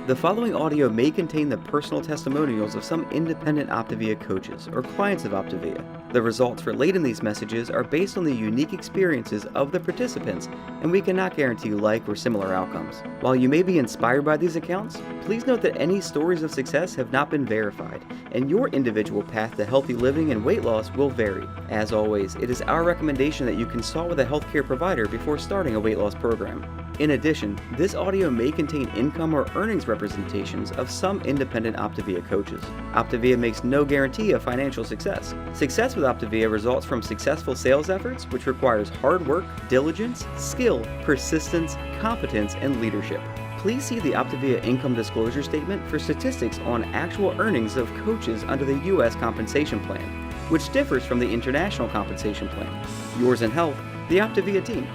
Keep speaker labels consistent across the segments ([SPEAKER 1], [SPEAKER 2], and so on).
[SPEAKER 1] The following audio may contain the personal testimonials of some independent OPTAVIA coaches or clients of OPTAVIA. The results relayed in these messages are based on the unique experiences of the participants, and we cannot guarantee like or similar outcomes. While you may be inspired by these accounts, please note that any stories of success have not been verified, and your individual path to healthy living and weight loss will vary. As always, it is our recommendation that you consult with a healthcare provider before starting a weight loss program. In addition, this audio may contain income or earnings representations of some independent OPTAVIA coaches. OPTAVIA makes no guarantee of financial success. Success with OPTAVIA results from successful sales efforts, which requires hard work, diligence, skill, persistence, competence, and leadership. Please see the OPTAVIA income disclosure statement for statistics on actual earnings of coaches under the U.S. compensation plan, which differs from the international compensation plan. Yours in health, the OPTAVIA team.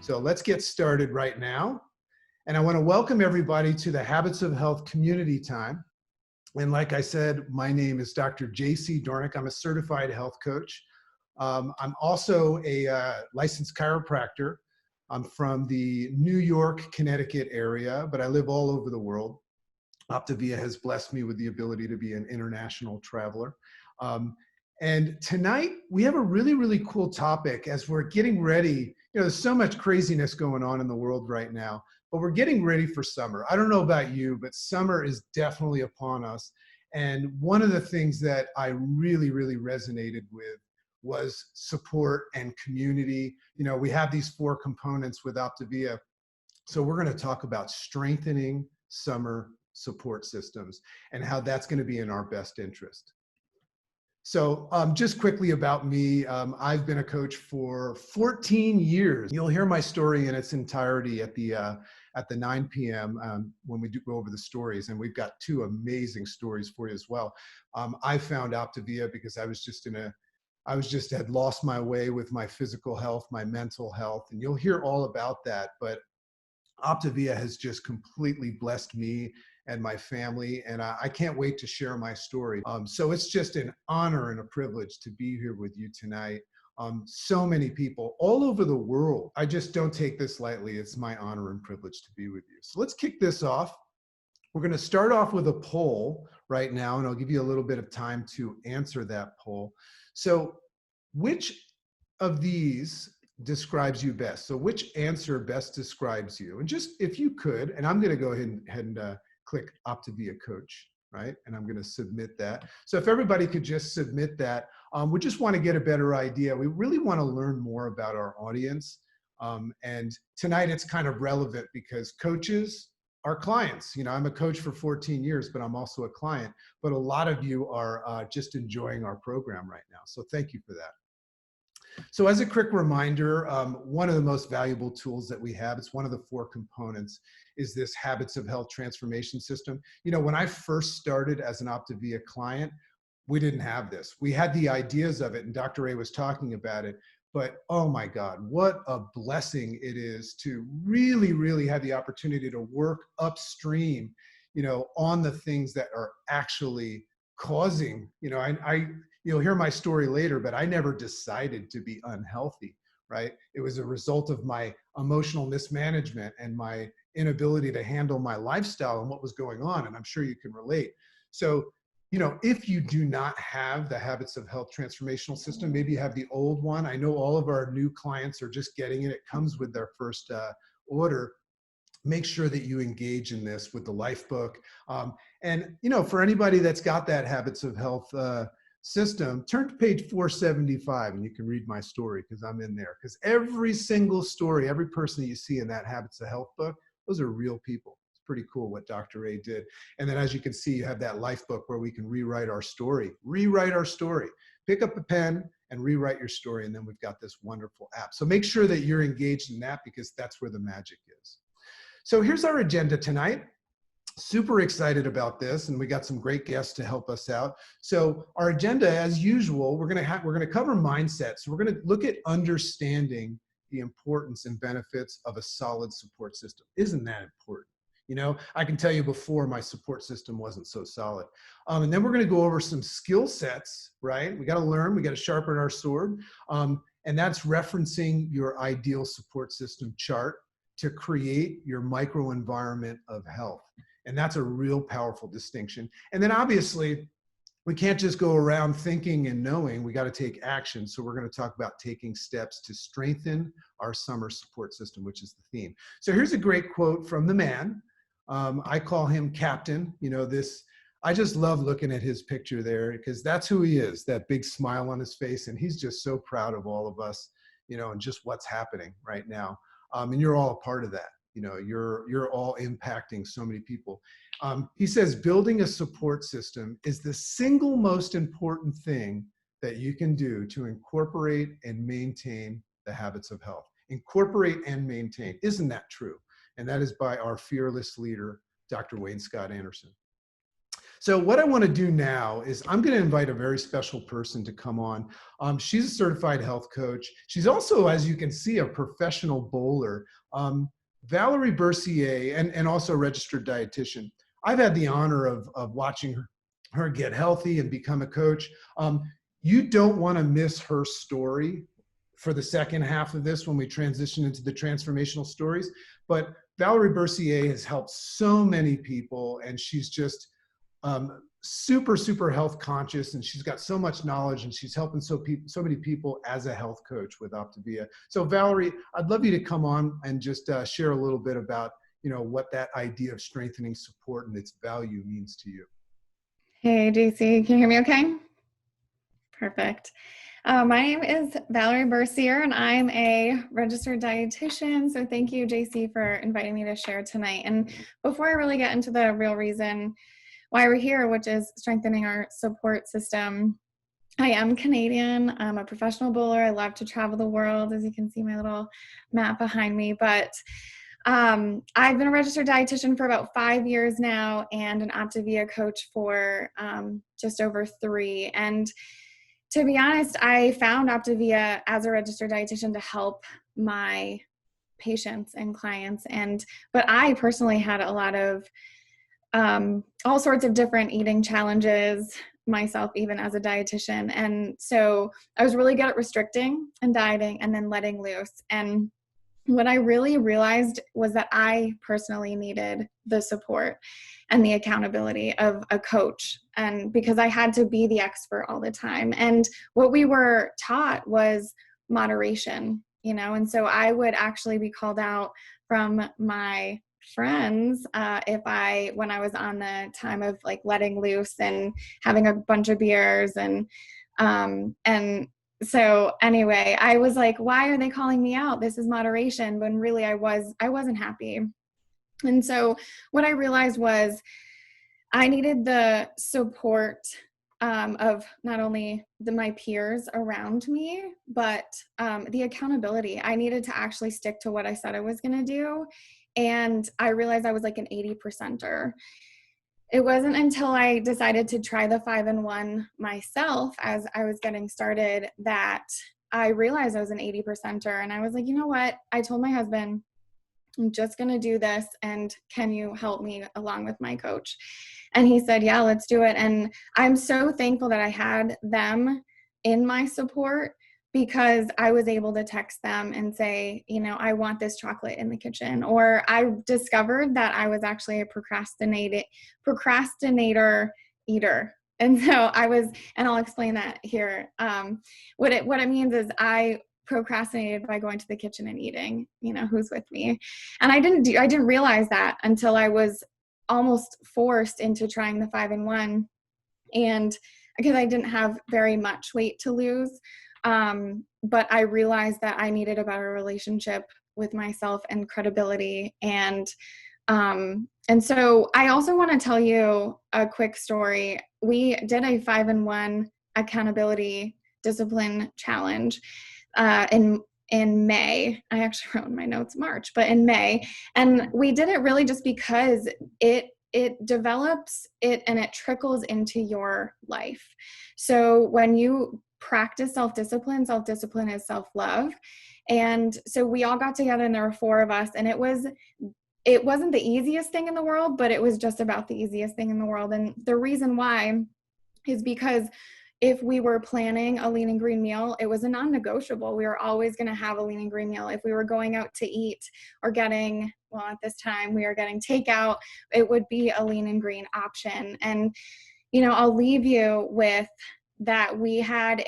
[SPEAKER 2] So let's get started right now. And I want to welcome everybody to the Habits of Health Community Time. And like I said, my name is Dr. J.C. Doornick. I'm a certified health coach. I'm also a licensed chiropractor. I'm from the New York, Connecticut area, but I live all over the world. OPTAVIA has blessed me with the ability to be an international traveler. And tonight we have a really, really cool topic as we're getting ready. You know, there's so much craziness going on in the world right now, but we're getting ready for summer. I don't know about you, but summer is definitely upon us. And one of the things that I really, really resonated with was support and community. You know, we have these 4 components with OPTAVIA. So we're going to talk about strengthening summer support systems and how that's going to be in our best interest. So just quickly about me, I've been a coach for 14 years. You'll hear my story in its entirety at the 9 p.m. When we do go over the stories, and we've got 2 amazing stories for you as well. I found OPTAVIA because I had lost my way with my physical health, my mental health, and you'll hear all about that. But OPTAVIA has just completely blessed me and my family, and I can't wait to share my story. So it's just an honor and a privilege to be here with you tonight. So many people all over the world. I just don't take this lightly. It's my honor and privilege to be with you. So let's kick this off. We're going to start off with a poll right now, and I'll give you a little bit of time to answer that poll. So which of these describes you best? So which answer best describes you? And just if you could, and I'm going to go ahead and click OPTAVIA Coach, right? And I'm going to submit that. So if everybody could just submit that, we just want to get a better idea. We really want to learn more about our audience. And tonight it's kind of relevant because coaches are clients. You know, I'm a coach for 14 years, but I'm also a client. But a lot of you are just enjoying our program right now. So thank you for that. So as a quick reminder, one of the most valuable tools that we have, it's one of the 4 components, is this Habits of Health transformation system. You know, when I first started as an OPTAVIA client, we didn't have this. We had the ideas of it, and Dr. Ray was talking about it, but oh my God, what a blessing it is to really, really have the opportunity to work upstream, you know, on the things that are actually causing, you know, you'll hear my story later, but I never decided to be unhealthy, right? It was a result of my emotional mismanagement and my inability to handle my lifestyle and what was going on. And I'm sure you can relate. So, you know, if you do not have the Habits of Health transformational system, maybe you have the old one. I know all of our new clients are just getting it. It comes with their first order. Make sure that you engage in this with the life book. And, you know, for anybody that's got that Habits of Health system, turn to page 475 and you can read my story because I'm in there. Because every single story, every person that you see in that Habits of Health book, those are real people. It's pretty cool what Dr. A did. And then as you can see, you have that life book where we can rewrite our story. Rewrite our story. Pick up a pen and rewrite your story. And then we've got this wonderful app. So make sure that you're engaged in that because that's where the magic is. So here's our agenda tonight. Super excited about this, and we got some great guests to help us out. So our agenda, as usual, we're going to cover mindset. So we're going to look at understanding the importance and benefits of a solid support system. Isn't that important? You know, I can tell you before my support system wasn't so solid. And then we're going to go over some skill sets, right? We got to learn, we got to sharpen our sword. And that's referencing your ideal support system chart to create your microenvironment of health. And that's a real powerful distinction. And then obviously, we can't just go around thinking and knowing, we got to take action. So we're going to talk about taking steps to strengthen our summer support system, which is the theme. So here's a great quote from the man. I call him Captain. You know, I just love looking at his picture there because that's who he is, that big smile on his face. And he's just so proud of all of us, you know, and just what's happening right now. And you're all a part of that. You know, you're all impacting so many people. He says, building a support system is the single most important thing that you can do to incorporate and maintain the habits of health. Incorporate and maintain. Isn't that true? And that is by our fearless leader, Dr. Wayne Scott Anderson. So what I want to do now is I'm going to invite a very special person to come on. She's a certified health coach. She's also, as you can see, a professional bowler. Valerie Mercier, and also a registered dietitian. I've had the honor of watching her get healthy and become a coach. You don't want to miss her story for the second half of this when we transition into the transformational stories. But Valerie Bercier has helped so many people, and she's just super health conscious, and she's got so much knowledge, and she's helping so many people as a health coach with OPTAVIA. So Valerie, I'd love you to come on and just share a little bit about, you know, what that idea of strengthening support and its value means to you.
[SPEAKER 3] Hey, JC, can you hear me okay? Perfect. My name is Valerie Bercier, and I'm a registered dietitian. So thank you, JC, for inviting me to share tonight. And before I really get into the real reason why we're here, which is strengthening our support system, I am Canadian. I'm a professional bowler. I love to travel the world, as you can see my little map behind me. But I've been a registered dietitian for about 5 years now, and an OPTAVIA coach for just over 3. And to be honest, I found OPTAVIA as a registered dietitian to help my patients and clients. But I personally had a lot of all sorts of different eating challenges myself, even as a dietitian. And so I was really good at restricting and dieting and then letting loose. And what I really realized was that I personally needed the support and the accountability of a coach, and because I had to be the expert all the time. And what we were taught was moderation, you know, and so I would actually be called out from my friends when I was on the time of like letting loose and having a bunch of beers and so anyway, I was like, why are they calling me out? This is moderation. When really I wasn't happy. And so what I realized was I needed the support of not only my peers around me, but the accountability. I needed to actually stick to what I said I was going to do. And I realized I was like an 80%er. It wasn't until I decided to try the 5-in-1 myself as I was getting started that I realized I was an 80%er. And I was like, you know what? I told my husband, I'm just going to do this. And can you help me along with my coach? And he said, yeah, let's do it. And I'm so thankful that I had them in my support, because I was able to text them and say, you know, I want this chocolate in the kitchen. Or I discovered that I was actually a procrastinator eater. And so and I'll explain that here. What it means is I procrastinated by going to the kitchen and eating, you know, who's with me. And I didn't realize that until I was almost forced into trying the 5-in-1. And because I didn't have very much weight to lose. But I realized that I needed a better relationship with myself and credibility. And so I also want to tell you a quick story. We did a 5-in-1 accountability discipline challenge, in May. I actually wrote in my notes March, but in May. And we did it really just because it develops it and it trickles into your life. So when you practice self-discipline is self-love. And so we all got together, and there were 4 of us, and it wasn't the easiest thing in the world, but it was just about the easiest thing in the world. And the reason why is because if we were planning a lean and green meal, it was a non-negotiable. We were always going to have a lean and green meal. If we were going out to eat or getting, well, at this time we were getting takeout, it would be a lean and green option. And, you know, I'll leave you with that. We had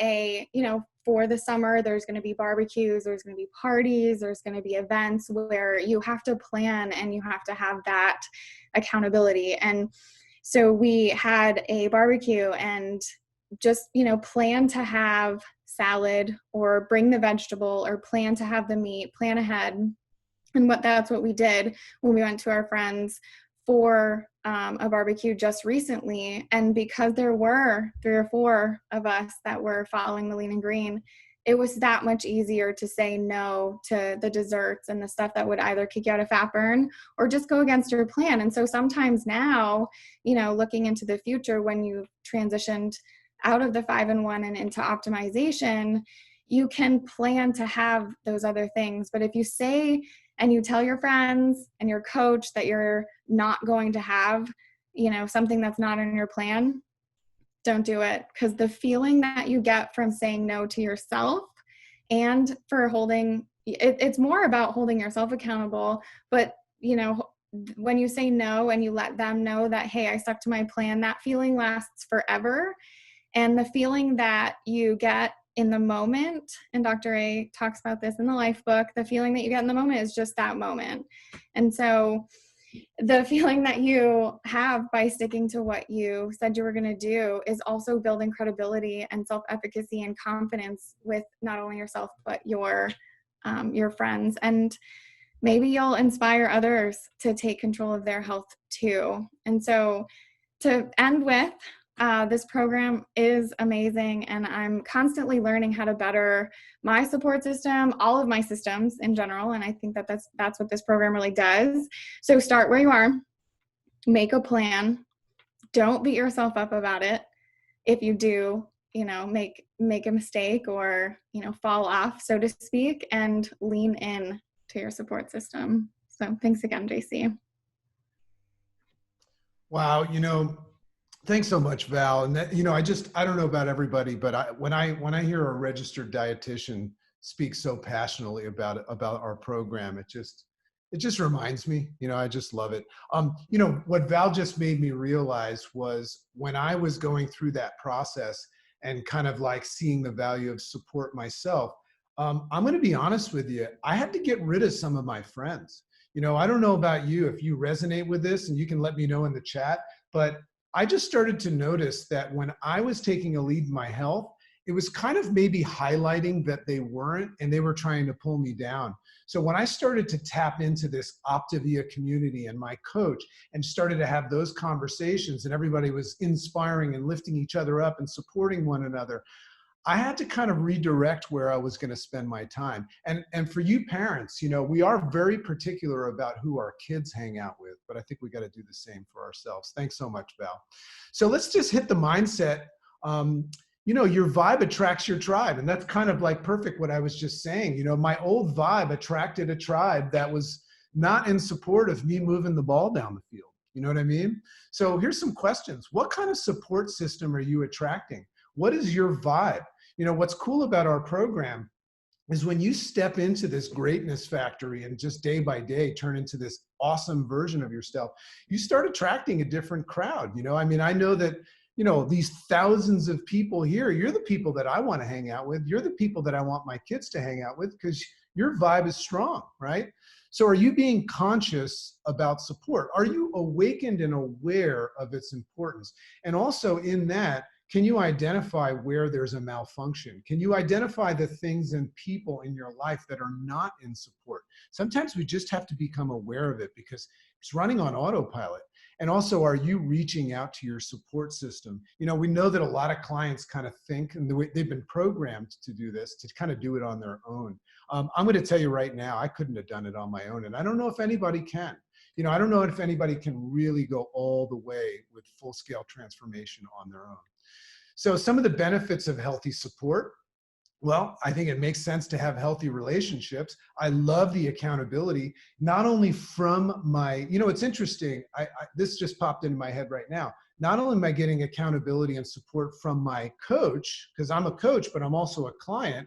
[SPEAKER 3] for the summer, there's going to be barbecues, there's going to be parties, there's going to be events where you have to plan and you have to have that accountability. And so we had a barbecue and just, plan to have salad or bring the vegetable or plan to have the meat, plan ahead. And that's what we did when we went to our friends for a barbecue just recently. And because there were 3 or 4 of us that were following the lean and green, it was that much easier to say no to the desserts and the stuff that would either kick you out of fat burn or just go against your plan. And so sometimes now, looking into the future, when you've transitioned out of the 5-in-1 and into optimization, you can plan to have those other things. But if you say and you tell your friends and your coach that you're not going to have, something that's not in your plan, don't do it. Because the feeling that you get from saying no to yourself and for it's more about holding yourself accountable. But, when you say no and you let them know that, hey, I stuck to my plan, that feeling lasts forever. And the feeling that you get in the moment, and Dr. A talks about this in the life book, the feeling that you get in the moment is just that moment. And so the feeling that you have by sticking to what you said you were going to do is also building credibility and self-efficacy and confidence with not only yourself, but your friends. And maybe you'll inspire others to take control of their health too. And so to end with, this program is amazing, and I'm constantly learning how to better my support system, all of my systems in general, and I think that's what this program really does. So start where you are, make a plan, don't beat yourself up about it. If you do, make a mistake or, fall off, so to speak, and lean in to your support system. So thanks again, JC.
[SPEAKER 2] Wow, thanks so much, Val. And that, I don't know about everybody, but when I hear a registered dietitian speak so passionately about our program, it just reminds me, I just love it. What Val just made me realize was when I was going through that process and kind of like seeing the value of support myself, I'm going to be honest with you, I had to get rid of some of my friends. I don't know about you, if you resonate with this, and you can let me know in the chat, but I just started to notice that when I was taking a lead in my health, it was kind of maybe highlighting that they weren't, and they were trying to pull me down. So when I started to tap into this OPTAVIA community and my coach and started to have those conversations, and everybody was inspiring and lifting each other up and supporting one another, I had to kind of redirect where I was going to spend my time. And for you parents, we are very particular about who our kids hang out with, but I think we got to do the same for ourselves. Thanks so much, Val. So let's just hit the mindset. Your vibe attracts your tribe, and that's kind of like perfect what I was just saying. My old vibe attracted a tribe that was not in support of me moving the ball down the field. You know what I mean? So here's some questions. What kind of support system are you attracting? What is your vibe? What's cool about our program is when you step into this greatness factory and just day by day turn into this awesome version of yourself, you start attracting a different crowd. I know that, these thousands of people here, you're the people that I want to hang out with. You're the people that I want my kids to hang out with because your vibe is strong, right? So are you being conscious about support? Are you awakened and aware of its importance? And also in that, can you identify where there's a malfunction? Can you identify the things and people in your life that are not in support? Sometimes we just have to become aware of it because it's running on autopilot. And also, are you reaching out to your support system? We know that a lot of clients kind of think, and the way they've been programmed to do this, to kind of do it on their own. I'm going to tell you right now, I couldn't have done it on my own. And I don't know if anybody can. I don't know if anybody can really go all the way with full-scale transformation on their own. So some of the benefits of healthy support Well, I think it makes sense to have healthy relationships. I love the accountability, not only from my, it's interesting. This just popped into my head right now. Not only am I getting accountability and support from my coach, because I'm a coach, but I'm also a client,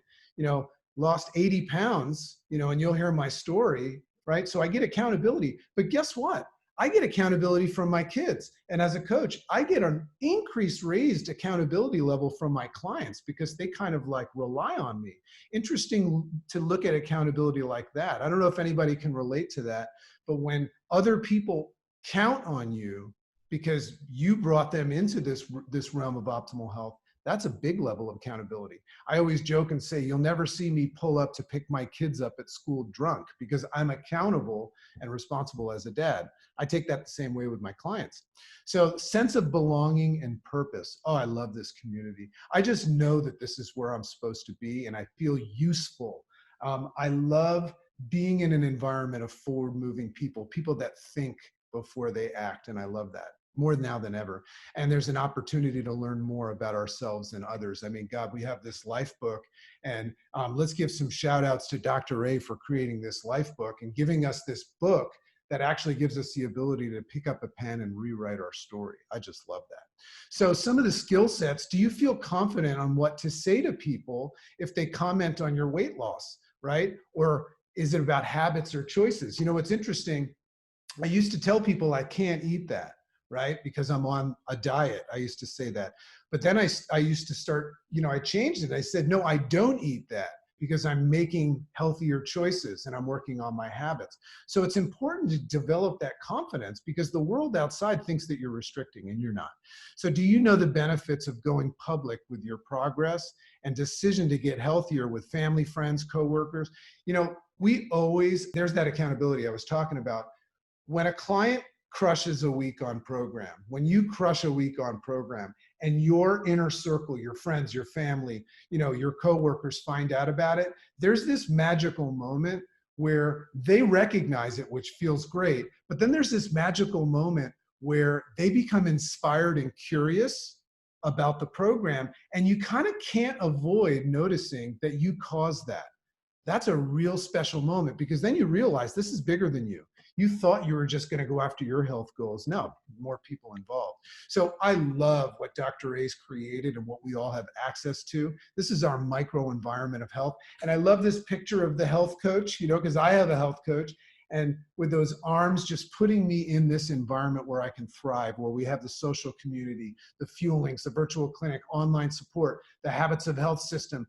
[SPEAKER 2] lost 80 pounds, and you'll hear my story, right? So I get accountability, but guess what? I get accountability from my kids. And as a coach, I get an increased raised accountability level from my clients because they kind of like rely on me. Interesting to look at accountability like that. I don't know if anybody can relate to that, but when other people count on you because you brought them into this realm of optimal health, that's a big level of accountability. I always joke and say, you'll never see me pull up to pick my kids up at school drunk because I'm accountable and responsible as a dad. I take that the same way with my clients. So sense of belonging and purpose. Oh, I love this community. I just know that this is where I'm supposed to be and I feel useful. I love being in an environment of forward-moving people that think before they act, and I love that more now than ever. And there's an opportunity to learn more about ourselves and others. I mean, God, we have this life book, and let's give some shout outs to Dr. A for creating this life book and giving us this book that actually gives us the ability to pick up a pen and rewrite our story. I just love that. So some of the skill sets, do you feel confident on what to say to people if they comment on your weight loss, right? Or is it about habits or choices? What's interesting, I used to tell people I can't eat that, right? Because I'm on a diet. I used to say that. But then I used to start, I changed it. I said, no, I don't eat that because I'm making healthier choices and I'm working on my habits. So it's important to develop that confidence because the world outside thinks that you're restricting and you're not. So do you know the benefits of going public with your progress and decision to get healthier with family, friends, coworkers? There's that accountability I was talking about. When a client crushes a week on program, when you crush a week on program and your inner circle, your friends, your family, your coworkers find out about it, there's this magical moment where they recognize it, which feels great. But then there's this magical moment where they become inspired and curious about the program. And you kind of can't avoid noticing that you caused that. That's a real special moment because then you realize this is bigger than you. You thought you were just going to go after your health goals. No, more people involved. So I love what Dr. A's created and what we all have access to. This is our microenvironment of health. And I love this picture of the health coach, because I have a health coach. And with those arms just putting me in this environment where I can thrive, where we have the social community, the fuelings, the virtual clinic, online support, the habits of health system.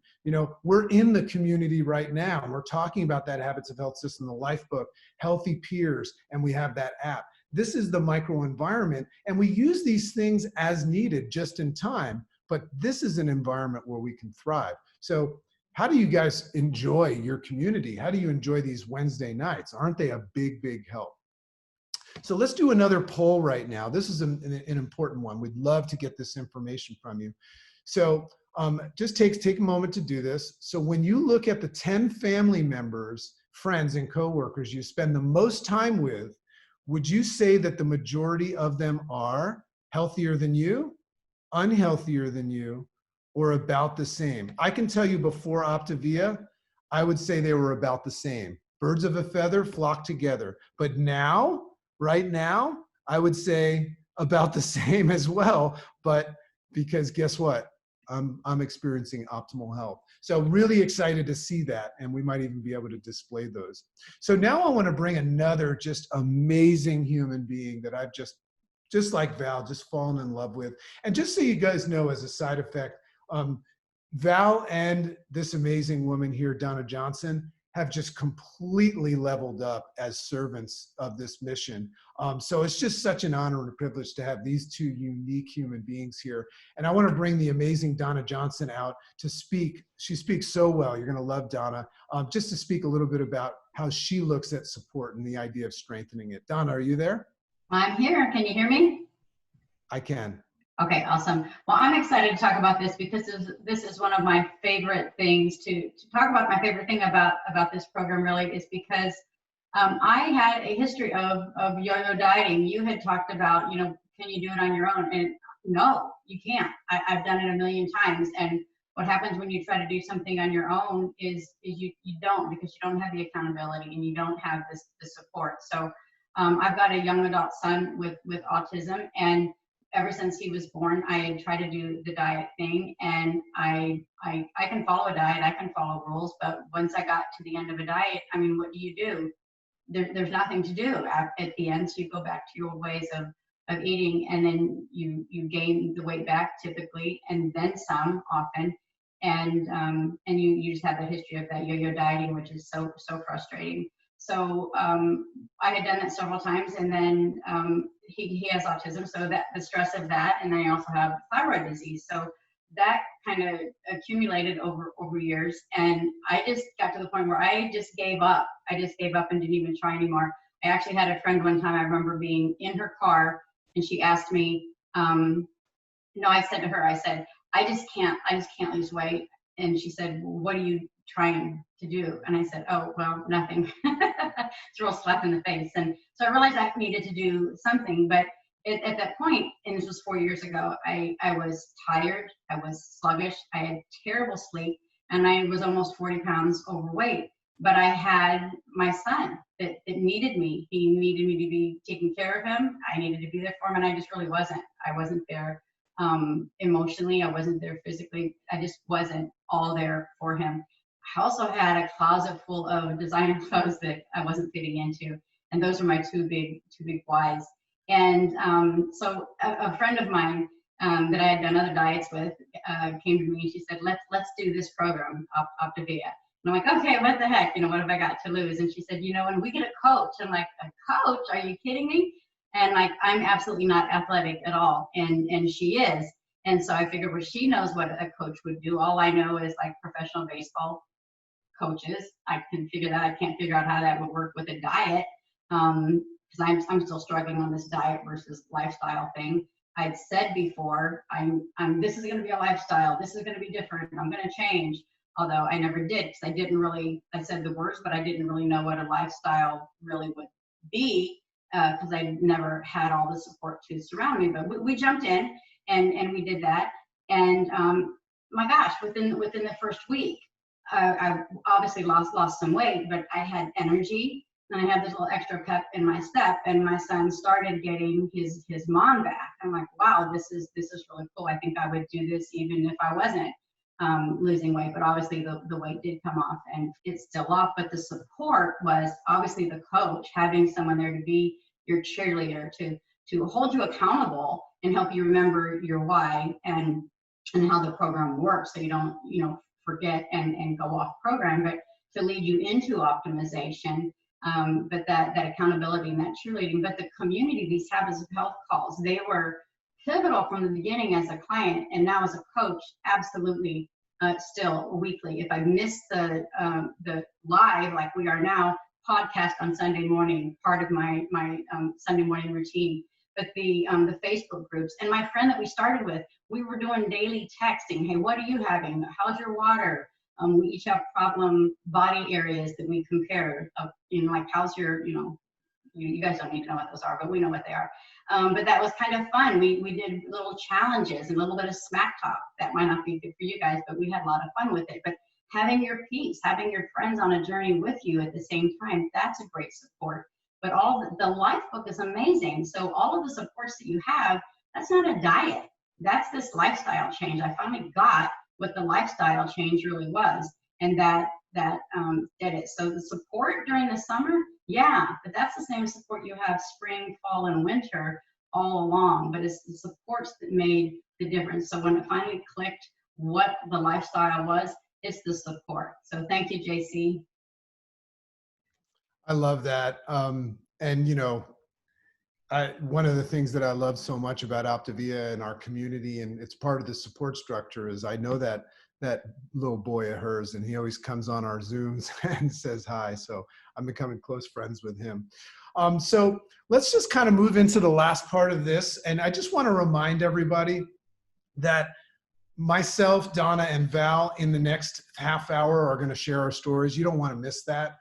[SPEAKER 2] We're in the community right now, and we're talking about that habits of health system, the life book, healthy peers, and we have that app. This is the microenvironment, and we use these things as needed just in time, but this is an environment where we can thrive. So how do you guys enjoy your community? How do you enjoy these Wednesday nights? Aren't they a big, big help? So let's do another poll right now. This is an important one. We'd love to get this information from you. So just take a moment to do this. So when you look at the 10 family members, friends, and coworkers you spend the most time with, would you say that the majority of them are healthier than you, unhealthier than you, or about the same? I can tell you before OPTAVIA, I would say they were about the same. Birds of a feather flock together. But now, right now, I would say about the same as well. But because guess what? I'm experiencing optimal health. So really excited to see that. And we might even be able to display those. So now I want to bring another just amazing human being that I've just like Val, just fallen in love with. And just so you guys know, as a side effect, Val and this amazing woman here, Donna Johnson, have just completely leveled up as servants of this mission. So it's just such an honor and a privilege to have these two unique human beings here. And I want to bring the amazing Donna Johnson out to speak. She speaks so well. You're going to love Donna. Just to speak a little bit about how she looks at support and the idea of strengthening it. Donna, are you there?
[SPEAKER 4] I'm here. Can you hear me?
[SPEAKER 2] I can.
[SPEAKER 4] Okay, awesome. Well, I'm excited to talk about this because this is one of my favorite things to talk about. My favorite thing about this program really is because I had a history of yo-yo dieting. You had talked about, can you do it on your own? And no, you can't. I've done it a million times. And what happens when you try to do something on your own is you don't, because you don't have the accountability and you don't have the support. So I've got a young adult son with autism, and ever since he was born, I tried to do the diet thing, and I can follow a diet, I can follow rules, but once I got to the end of a diet, I mean, what do? There's nothing to do at the end, so you go back to your old ways of eating, and then you gain the weight back typically, and then some often, and you just have the history of that yo-yo dieting, which is so frustrating. So I had done that several times, and then he has autism, so that the stress of that, and then I also have thyroid disease, so that kind of accumulated over years, and I just got to the point where I just gave up. I just gave up and didn't even try anymore. I actually had a friend one time, I remember being in her car, and she asked me, no, I said to her, I said, I just can't lose weight. And she said, well, what are you trying to do? And I said, oh, well, nothing. It's a real slap in the face. And so I realized I needed to do something, but at that point, and this was 4 years ago, I was tired, I was sluggish, I had terrible sleep, and I was almost 40 pounds overweight. But I had my son that needed me. He needed me to be taking care of him. I needed to be there for him, and I just really wasn't. I wasn't there emotionally. I wasn't there physically. I just wasn't all there for him. I also had a closet full of designer clothes that I wasn't fitting into, and those are my two big whys. And so a friend of mine that I had done other diets with came to me and she said, let's do this program, OPTAVIA. And I'm like, okay, what the heck? What have I got to lose? And she said, and we get a coach. I'm like, a coach? Are you kidding me? And like, I'm absolutely not athletic at all. And she is. And so I figured, well, she knows what a coach would do. All I know is like professional baseball coaches. I can figure that. I can't figure out how that would work with a diet. Because I'm still struggling on this diet versus lifestyle thing. I'd said before, this is going to be a lifestyle. This is going to be different. I'm going to change. Although I never did, because I said the words, but I didn't really know what a lifestyle really would be, because I never had all the support to surround me. But we jumped in and we did that. And my gosh, within the first week, I obviously lost some weight, but I had energy, and I had this little extra pep in my step, and my son started getting his mom back. I'm like, wow, this is really cool. I think I would do this even if I wasn't losing weight, but obviously the weight did come off, and it's still off. But the support was obviously the coach, having someone there to be your cheerleader, to hold you accountable and help you remember your why and how the program works, so you don't forget and go off program, but to lead you into optimization. But that accountability and that cheerleading, but the community, these habits of health calls, they were pivotal from the beginning as a client, and now as a coach, absolutely still weekly. If I miss the live like we are now, podcast on Sunday morning, part of my Sunday morning routine. But the Facebook groups, and my friend that we started with, we were doing daily texting. Hey, what are you having? How's your water? We each have problem body areas that we compare. Like how's your, you guys don't need to know what those are, but we know what they are. But that was kind of fun. We did little challenges and a little bit of smack talk. That might not be good for you guys, but we had a lot of fun with it. But having your peeps, having your friends on a journey with you at the same time, that's a great support. But the life book is amazing. So all of the supports that you have, that's not a diet. That's this lifestyle change. I finally got what the lifestyle change really was, and that did it. So the support during the summer, yeah, but that's the same support you have spring, fall, and winter all along. But it's the supports that made the difference. So when it finally clicked what the lifestyle was, it's the support. So thank you, JC.
[SPEAKER 2] I love that. And one of the things that I love so much about OPTAVIA and our community, and it's part of the support structure, is I know that little boy of hers, and he always comes on our Zooms and says hi. So I'm becoming close friends with him. So let's just kind of move into the last part of this. And I just want to remind everybody that myself, Donna, and Val in the next half hour are going to share our stories. You don't want to miss that.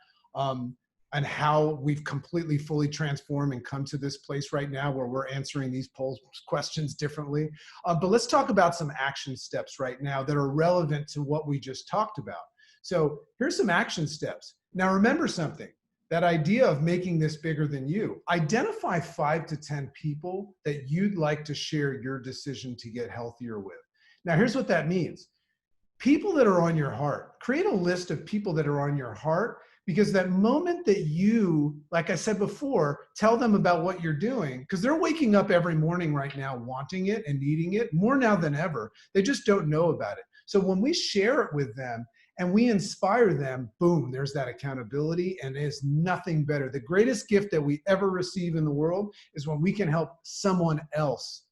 [SPEAKER 2] and how we've completely, fully transformed and come to this place right now where we're answering these poll questions differently. But let's talk about some action steps right now that are relevant to what we just talked about. So here's some action steps. Now remember something, that idea of making this bigger than you. Identify 5 to 10 people that you'd like to share your decision to get healthier with. Now here's what that means. People that are on your heart. Create a list of people that are on your heart, because that moment that you, like I said before, tell them about what you're doing, because they're waking up every morning right now wanting it and needing it more now than ever. They just don't know about it. So when we share it with them and we inspire them, boom, there's that accountability, and there's nothing better. The greatest gift that we ever receive in the world is when we can help someone else,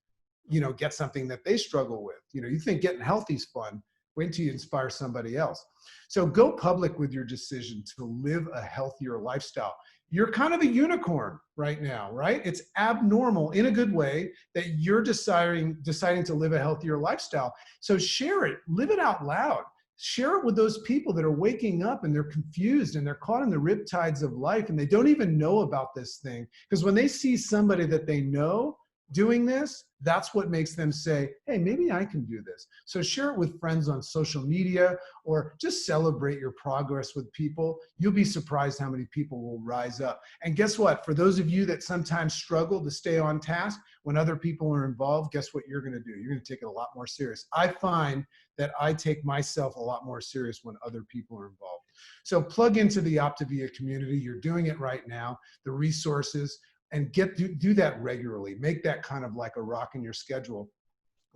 [SPEAKER 2] get something that they struggle with. You think getting healthy is fun. Wait until you inspire somebody else. So go public with your decision to live a healthier lifestyle. You're kind of a unicorn right now, right? It's abnormal in a good way that you're deciding to live a healthier lifestyle. So share it, live it out loud. Share it with those people that are waking up and they're confused and they're caught in the riptides of life and they don't even know about this thing. Because when they see somebody that they know doing this, that's what makes them say, hey, maybe I can do this. So share it with friends on social media or just celebrate your progress with people. You'll be surprised how many people will rise up. And guess what? For those of you that sometimes struggle to stay on task, when other people are involved, guess what you're going to do? You're going to take it a lot more serious. I find that I take myself a lot more serious when other people are involved. So plug into the OPTAVIA community. You're doing it right now. The resources, and do that regularly. Make that kind of like a rock in your schedule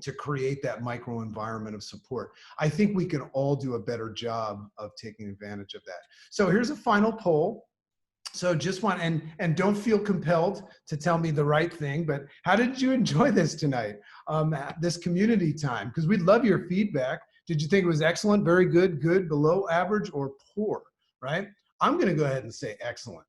[SPEAKER 2] to create that micro environment of support. I think we can all do a better job of taking advantage of that. So here's a final poll. So just and don't feel compelled to tell me the right thing, but how did you enjoy this tonight? This community time, because we'd love your feedback. Did you think it was excellent, very good, good, below average, or poor, right? I'm gonna go ahead and say excellent.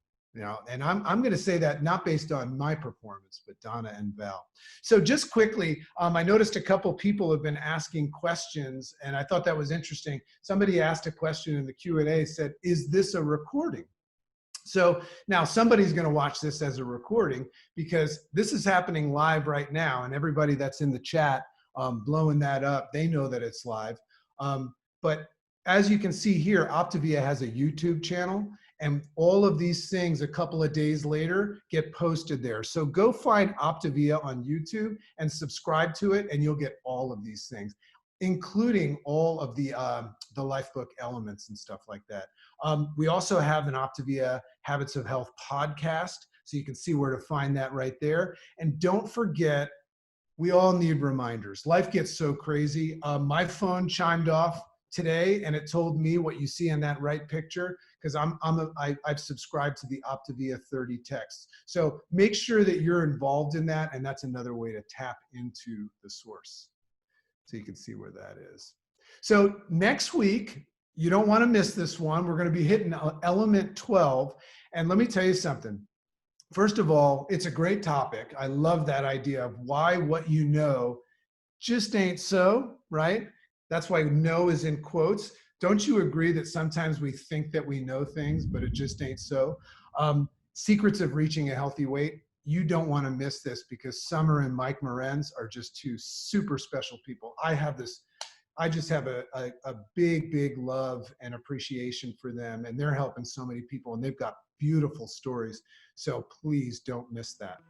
[SPEAKER 2] And I'm going to say that not based on my performance, but Donna and Val. So just quickly, I noticed a couple people have been asking questions, and I thought that was interesting. Somebody asked a question in the Q&A, said, is this a recording? So now somebody's going to watch this as a recording because this is happening live right now, and everybody that's in the chat blowing that up, they know that it's live. But as you can see here, OPTAVIA has a YouTube channel. And all of these things a couple of days later get posted there. So go find OPTAVIA on YouTube and subscribe to it, and you'll get all of these things, including all of the Lifebook elements and stuff like that. We also have an OPTAVIA Habits of Health podcast, so you can see where to find that right there. And don't forget, we all need reminders. Life gets so crazy. My phone chimed off today, and it told me what you see in that right picture, because I've subscribed to the OPTAVIA 30 texts. So make sure that you're involved in that, and that's another way to tap into the source. So you can see where that is. So next week, you don't want to miss this one. We're going to be hitting element 12, and let me tell you something. First of all, it's a great topic. I love that idea of why what you know just ain't so, right? That's why no is in quotes. Don't you agree that sometimes we think that we know things, but it just ain't so? Secrets of reaching a healthy weight. You don't want to miss this, because Summer and Mike Morenz are just two super special people. I just have a big, big love and appreciation for them, and they're helping so many people, and they've got beautiful stories. So please don't miss that.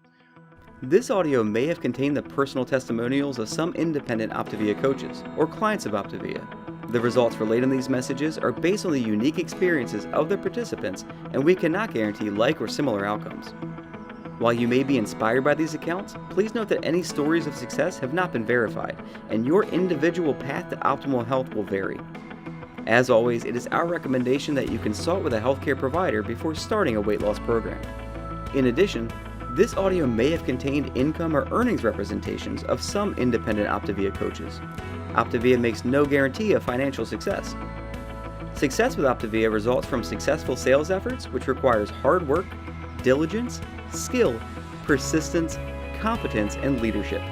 [SPEAKER 1] This audio may have contained the personal testimonials of some independent OPTAVIA coaches or clients of OPTAVIA. The results relayed in these messages are based on the unique experiences of the participants, and we cannot guarantee like or similar outcomes. While you may be inspired by these accounts, please note that any stories of success have not been verified, and your individual path to optimal health will vary. As always, it is our recommendation that you consult with a healthcare provider before starting a weight loss program. In addition, this audio may have contained income or earnings representations of some independent OPTAVIA coaches. OPTAVIA makes no guarantee of financial success. Success with OPTAVIA results from successful sales efforts, which requires hard work, diligence, skill, persistence, competence, and leadership.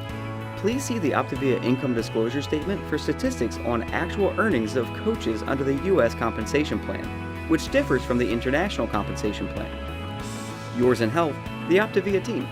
[SPEAKER 1] Please see the OPTAVIA income disclosure statement for statistics on actual earnings of coaches under the U.S. compensation plan. which differs from the International Compensation Plan. Yours in Health, the OPTAVIA team.